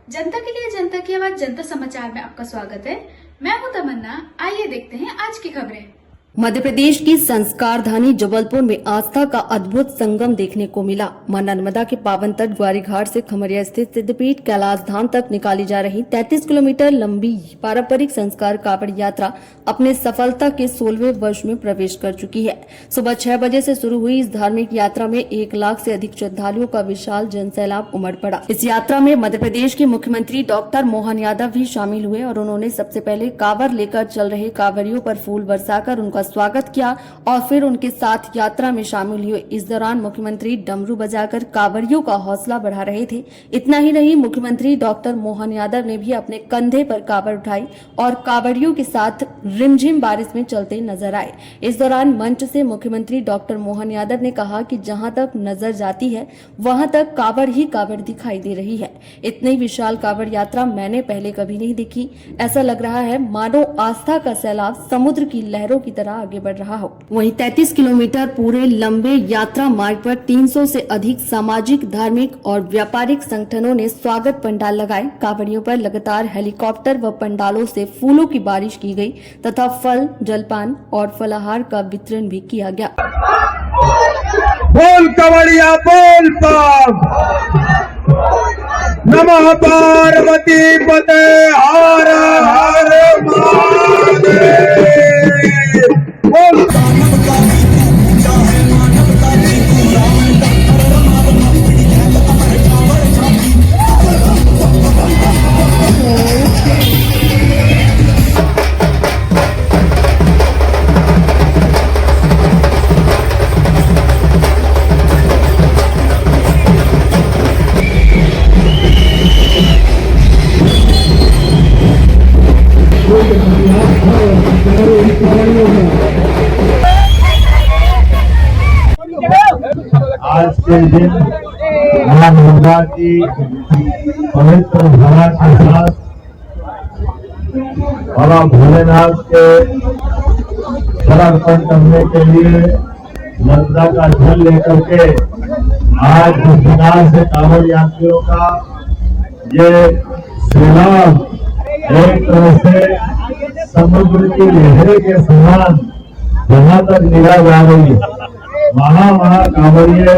जनता के लिए जनता की आवाज जनता समाचार में आपका स्वागत है। मैं हूं तमन्ना। आइए देखते हैं आज की खबरें। मध्य प्रदेश की संस्कार धानी जबलपुर में आस्था का अद्भुत संगम देखने को मिला। मां नर्मदा के पावन तट ग्वारी घाट से खमरिया स्थित सिद्धपीठ कैलाश धाम तक निकाली जा रही 33 किलोमीटर लंबी पारंपरिक संस्कार कावड़ यात्रा अपने सफलता के 16वें वर्ष में प्रवेश कर चुकी है। सुबह 6 बजे से शुरू हुई इस धार्मिक यात्रा में 1 लाख से अधिक श्रद्धालुओं का विशाल जनसैलाब उमड़ पड़ा। इस यात्रा में मध्य प्रदेश के मुख्यमंत्री डॉक्टर मोहन यादव भी शामिल हुए और उन्होंने सबसे पहले कांवड़ लेकर चल रहे कांवड़ियों पर फूल बरसाकर उनका स्वागत किया और फिर उनके साथ यात्रा में शामिल हुए। इस दौरान मुख्यमंत्री डमरू बजाकर कांवड़ियों का हौसला बढ़ा रहे थे। इतना ही नहीं, मुख्यमंत्री डॉक्टर मोहन यादव ने भी अपने कंधे पर कांवड़ उठाई और कांवड़ियों के साथ रिमझिम बारिश में चलते नजर आए। इस दौरान मंच से मुख्यमंत्री डॉक्टर मोहन यादव ने कहा कि जहां तक नजर जाती है वहां तक कांवड़ ही कांवड़ दिखाई दे रही है। इतनी विशाल कांवड़ यात्रा मैंने पहले कभी नहीं देखी। ऐसा लग रहा है मानो आस्था का सैलाब समुद्र की लहरों की तरह आगे बढ़ रहा हो। वहीं 33 किलोमीटर पूरे लंबे यात्रा मार्ग पर 300 से अधिक सामाजिक, धार्मिक और व्यापारिक संगठनों ने स्वागत पंडाल लगाए। कांवड़ियों पर लगातार हेलीकॉप्टर व पंडालों से फूलों की बारिश की गई तथा फल, जलपान और फलाहार का वितरण भी किया गया। बोल कवड़िया बोल पाप नमः पार्वती पते हर हर महादेव। बोल आज के दिन मां नर्मदा की पवित्र धारा के साथ बाबा भोलेनाथ के समर्पण करने के लिए नर्मदा का जल लेकर के आज बिहार से कांवड़ यात्रियों का ये सैलाब एक तरह से समुद्र की लहरें के समान जहां तक निगाह जा रही है, वहां कांवड़िए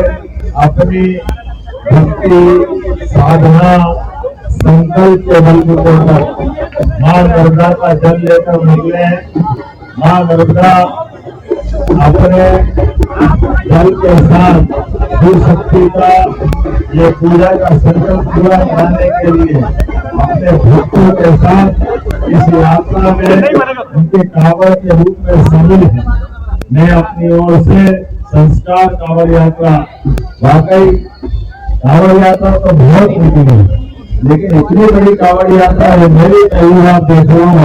अपनी भक्ति, साधना, संकल्प के बलबूते पर मां नर्मदा का जल लेकर निकले। मां नर्मदा अपने जल के साथ शिव शक्ति का ये पूजा का संकल्प पूरा कराने के लिए अपने भक्तों के साथ इस यात्रा में उनके कांवड़ के रूप में शामिल है। मैं अपनी ओर से संस्कार कांवड़ यात्रा, वाकई कांवड़ यात्रा तो बहुत ऊंची है, लेकिन इतनी बड़ी कांवड़ यात्रा है मेरी पहली बार देख रहा हूँ।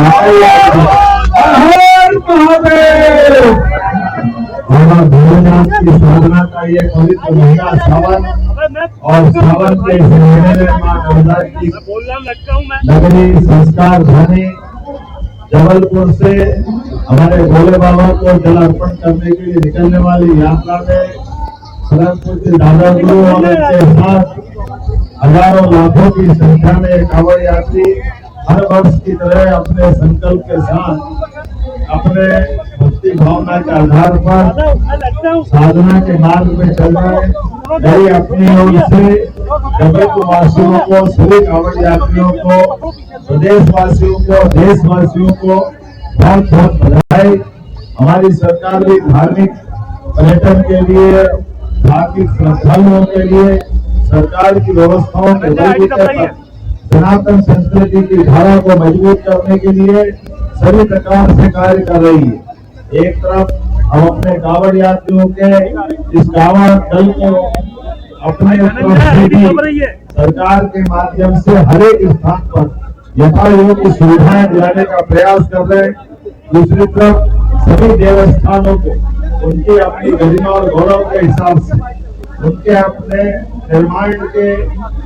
बाबा भोलेनाथ की साधना का ये पवित्र महीना सावन और सावन के इस महीने में मां नर्मदा की नगरी संस्कार धानी जबलपुर से हमारे भोले बाबा को जल अर्पण करने के लिए निकलने वाली यात्रा में सलेमपुर के दादा गुरु और उनके साथ हजारों लाखों की संख्या में कांवड़ यात्री हर वर्ष की तरह अपने संकल्प के साथ अपने भक्ति भावना के आधार पर साधना के मार्ग में चल रहे। मेरी अपनी ओर से जबलपुर वासियों को, सभी कांवड़ यात्रियों को, प्रदेशवासियों को, देशवासियों को बहुत बहुत बधाई। हमारी सरकार भी धार्मिक पर्यटन के लिए, धार्मिक श्रद्धालुओं के लिए सरकार की व्यवस्थाओं के बलबूते पर सनातन संस्कृति की धारा को मजबूत करने के लिए सभी प्रकार से कार्य कर रही है। एक तरफ हम अपने कांवड़ यात्रियों के इस कांवड़ दल को अपने सरकार के माध्यम से हर एक स्थान पर यातायात की सुविधाएं दिलाने का प्रयास कर रहे हैं। दूसरी तरफ सभी देवस्थानों को उनकी अपनी गरिमा और गौरव के हिसाब से उनके अपने निर्माण के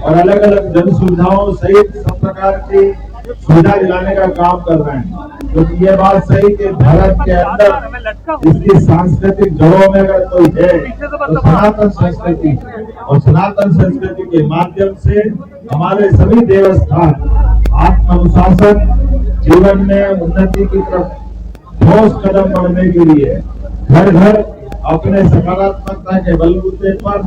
और अलग अलग जन सुविधाओं सहित सब प्रकार की सुविधा दिलाने का काम कर रहे हैं। क्योंकि ये बात सही कि भारत के अंदर इसकी सांस्कृतिक जड़ों में अगर कोई है तो सनातन संस्कृति, और सनातन संस्कृति के माध्यम से हमारे सभी देवस्थान आत्मानुशासन जीवन में उन्नति की तरफ ठोस कदम बढ़ने के लिए घर घर अपने सकारात्मकता के बलबूते पर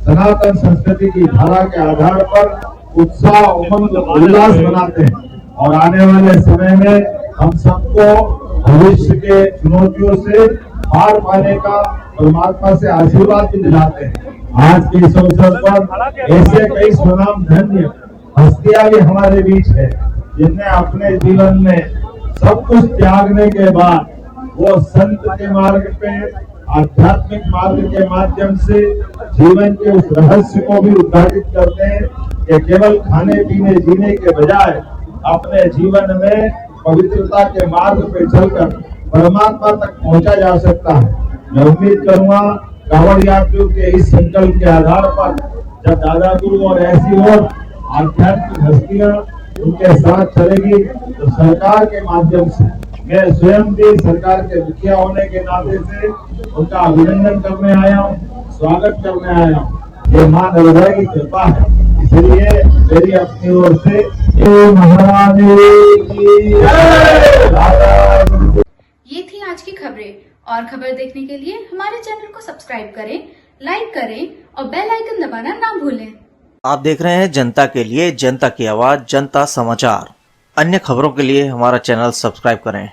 सनातन संस्कृति की धारा के आधार पर उत्साह उमंग उल्लास बनाते हैं और आने वाले समय में हम सबको भविष्य के चुनौतियों से पार पाने का परमात्मा से आशीर्वाद भी दिलाते हैं। आज के इस अवसर पर ऐसे कई स्वनाम धन्य हस्तियां भी हमारे बीच है जिनने अपने जीवन में सब कुछ त्यागने के बाद वो संत के मार्ग पे आध्यात्मिक मार्ग के माध्यम से जीवन के उस रहस्य को भी उद्घाटित करते हैं कि केवल खाने पीने जीने के बजाय अपने जीवन में पवित्रता के मार्ग पे चलकर परमात्मा तक पहुंचा जा सकता है। मैं उम्मीद करूंगा कांवड़ यात्रियों के इस संकल्प के आधार पर जब दादा गुरु और ऐसी और आध्यात्मिक हस्तियां उनके साथ चलेगी तो सरकार के माध्यम से मैं स्वयं भी सरकार के मुखिया होने के नाते से उनका अभिनंदन करने आया हूँ, स्वागत करने आया हूँ। ये मां नर्मदा की कृपा है, इसलिए मेरी अपनी ओर से महारानी की जय। ये थी आज की खबरें और खबर देखने के लिए हमारे चैनल को सब्सक्राइब करें, लाइक करें और बेल आइकन दबाना ना भूलें। आप देख रहे हैं जनता के लिए जनता की आवाज जनता समाचार। अन्य खबरों के लिए हमारा चैनल सब्सक्राइब करें।